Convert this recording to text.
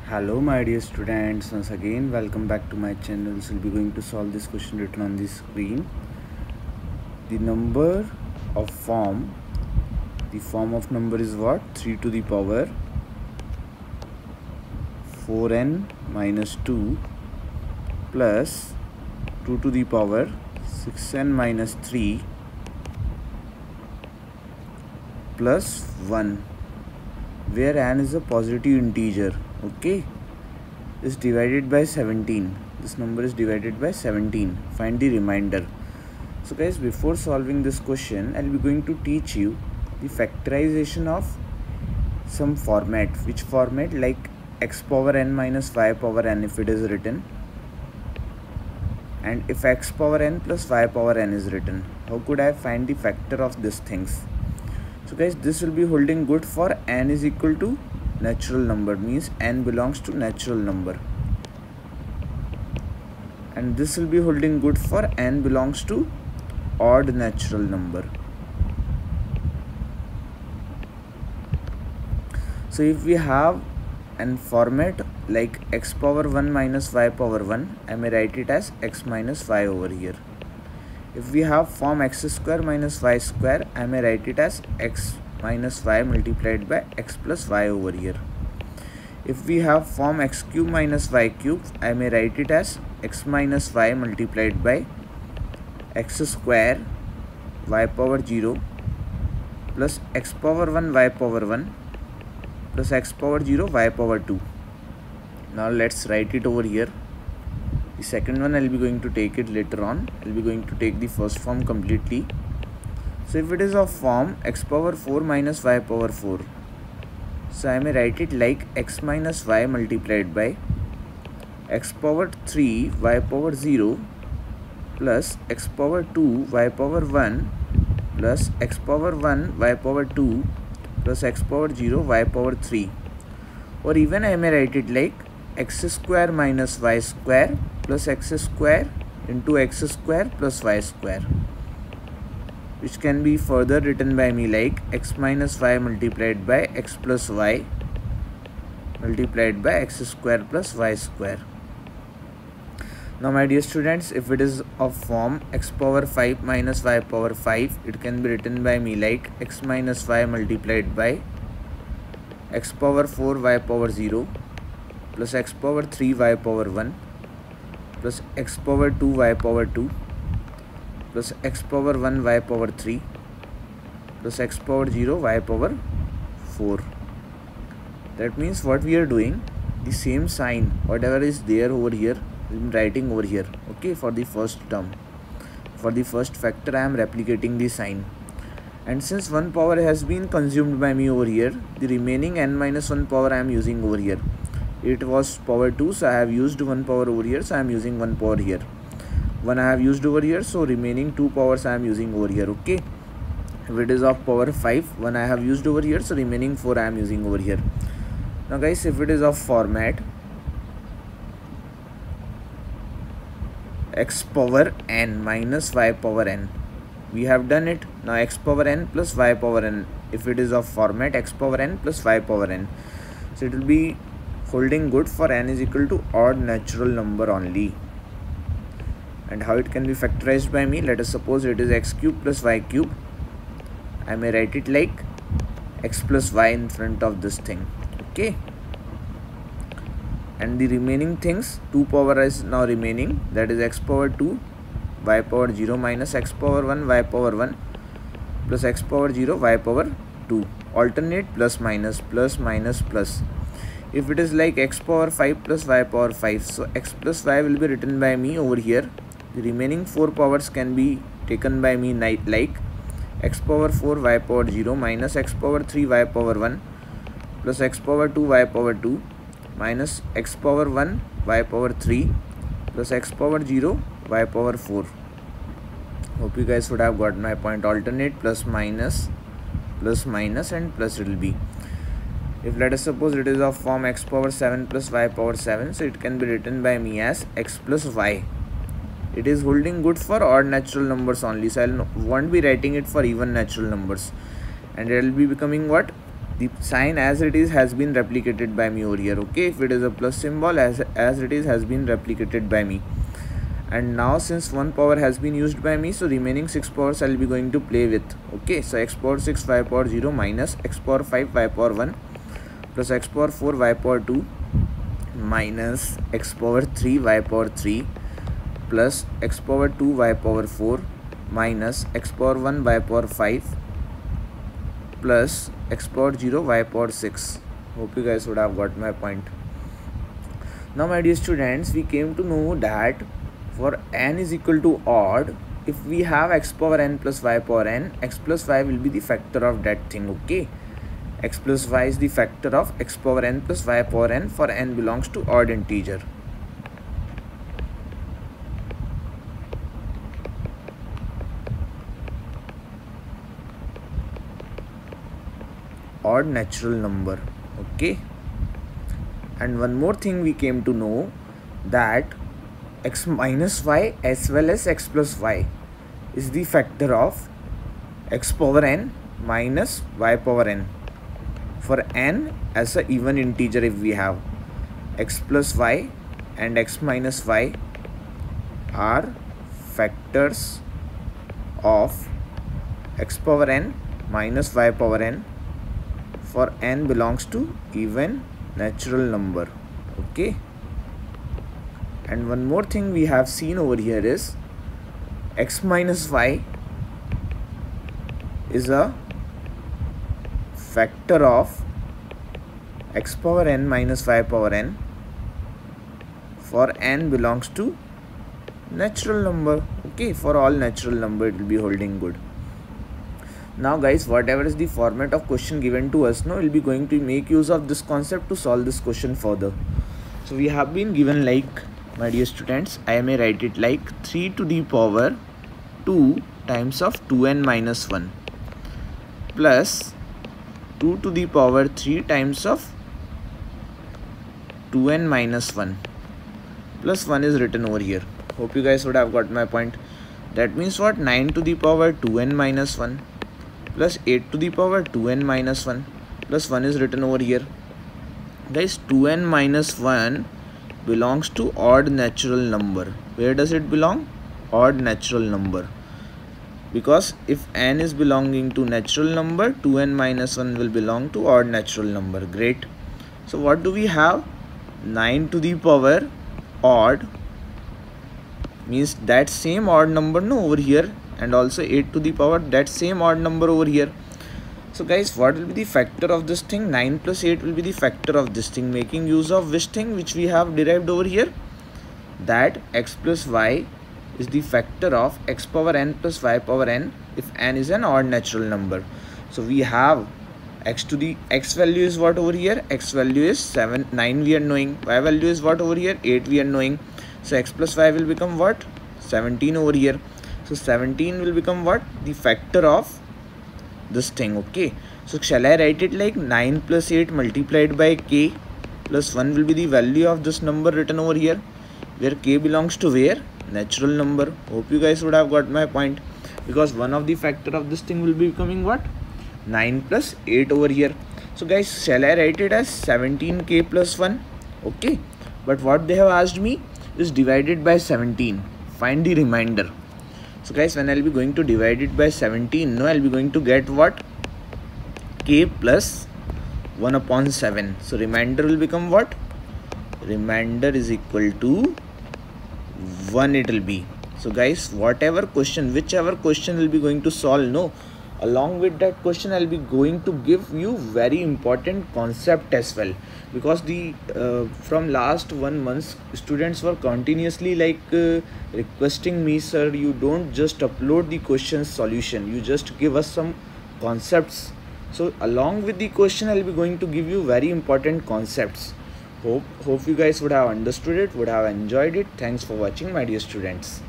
Hello my dear students, once again welcome back to my channel. So we'll be going to solve this question written on the screen. The number of the form of number is what? 3 to the power 4n minus 2 plus 2 to the power 6n minus 3 plus 1, where n is a positive integer. Okay, is divided by 17. This number is divided by 17. Find the remainder. So guys, before solving this question, I'll be going to teach you the factorization of some format. Which format? Like x power n minus y power n if it is written, and if x power n plus y power n is written. How could I find the factor of these things? So guys, this will be holding good for n is equal to natural number, means n belongs to natural number, and this will be holding good for n belongs to odd natural number. So if we have an format like x power 1 minus y power 1, I may write it as x minus y over here. If we have form x square minus y square, I may write it as x minus y multiplied by x plus y over here. If we have form x cube minus y cube, I may write it as x minus y multiplied by x square y power 0 plus x power 1 y power 1 plus x power 0 y power 2. Now let's write it over here. The second one I'll be going to take it later on. I'll be going to take the first form completely. So if it is of form x power 4 minus y power 4, so I may write it like x minus y multiplied by x power 3 y power 0 plus x power 2 y power 1 plus x power 1 y power 2 plus x power 0 y power 3. Or even I may write it like x square minus y square plus x square into x square plus y square, which can be further written by me like x minus y multiplied by x plus y multiplied by x square plus y square. Now my dear students, if it is of form x power 5 minus y power 5, it can be written by me like x minus y multiplied by x power 4 y power 0 plus x power 3 y power 1 plus x power 2 y power 2 plus x power 1 y power 3 plus x power 0 y power 4. That means what we are doing, the same sign whatever is there over here, I am writing over here. Okay, for the first term, for the first factor I am replicating the sign, and since 1 power has been consumed by me over here, the remaining n minus 1 power I am using over here. It was power 2, so I have used 1 power over here, so I am using 1 power here. 1 I have used over here, so remaining 2 powers I am using over here. Okay, if it is of power 5, 1 I have used over here, so remaining 4 I am using over here. Now guys, if it is of format x power n minus y power n, we have done it. Now x power n plus y power n, if it is of format x power n plus y power n, so it will be holding good for n is equal to odd natural number only. And how it can be factorized by me, let us suppose it is x cube plus y cube, I may write it like x plus y in front of this thing. Okay, and the remaining things, 2 power is now remaining, that is x power 2 y power 0 minus x power 1 y power 1 plus x power 0 y power 2. Alternate plus minus plus minus plus. If it is like x power 5 plus y power 5, so x plus y will be written by me over here. The remaining 4 powers can be taken by me like x power 4 y power 0 minus x power 3 y power 1 plus x power 2 y power 2 minus x power 1 y power 3 plus x power 0 y power 4. Hope you guys would have got my point. Alternate plus minus and plus it will be. If let us suppose it is of form x power 7 plus y power 7, so it can be written by me as x plus y. It is holding good for odd natural numbers only, so I won't be writing it for even natural numbers, and it will be becoming what? the sign as it is has been replicated by me over here. Okay, if it is a plus symbol, as it is has been replicated by me. And now since 1 power has been used by me, so remaining 6 powers I'll be going to play with. Okay, so x power 6 y power 0 minus x power 5 y power 1 plus x power 4 y power 2 minus x power 3 y power 3 plus x power 2 y power 4 minus x power 1 y power 5 plus x power 0 y power 6. Hope you guys would have got my point. Now my dear students, we came to know that for n is equal to odd, if we have x power n plus y power n, x plus y will be the factor of that thing. Okay, x plus y is the factor of x power n plus y power n for n belongs to odd integer. Odd natural number. Okay, and one more thing we came to know, that x minus y as well as x plus y is the factor of x power n minus y power n for n as a even integer. If we have x plus y and x minus y are factors of x power n minus y power n for n belongs to even natural number. Okay, and one more thing we have seen over here is x minus y is a factor of x power n minus y power n for n belongs to natural number. Okay, for all natural number it will be holding good. Now guys, whatever is the format of question given to us, now we'll be going to make use of this concept to solve this question further. So we have been given, like, my dear students, I may write it like 3 to the power 2 times of 2n minus 1 plus 2 to the power 3 times of 2n minus 1 plus 1 is written over here. Hope you guys would have got my point. That means what? 9 to the power 2n minus 1 plus 8 to the power 2n minus 1 plus 1 is written over here. Guys, 2n minus 1 belongs to odd natural number. Where does it belong? Odd natural number. Because if n is belonging to natural number, 2n minus 1 will belong to odd natural number. Great. So what do we have? 9 to the power odd means that same odd number over here, and also 8 to the power that same odd number over here. So guys, what will be the factor of this thing? 9 plus 8 will be the factor of this thing, making use of which thing which we have derived over here, that x plus y is the factor of x power n plus y power n if n is an odd natural number. So we have x to the x value is what over here? X value is 9 we are knowing. Y value is what over here? 8 we are knowing. So x plus y will become what? 17 over here. So 17 will become what? The factor of this thing. Okay, so shall I write it like 9 plus 8 multiplied by k plus 1 will be the value of this number written over here, where k belongs to where? Natural number. Hope you guys would have got my point, because one of the factor of this thing will be becoming what? 9 plus 8 over here. So guys, shall I write it as 17k plus 1? Okay, but what they have asked me is divided by 17. Find the remainder. So guys, when I'll be going to divide it by 17, no, I'll be going to get what? K plus 1 upon 7. So remainder will become what? Remainder is equal to 1 it will be. So guys, whichever question will be going to solve, no, along with that question I'll be going to give you very important concept as well, because the from last 1 month students were continuously requesting me, sir, you don't just upload the question solution, you just give us some concepts. So along with the question I'll be going to give you very important concepts. Hope you guys would have understood it, would have enjoyed it. Thanks for watching, my dear students.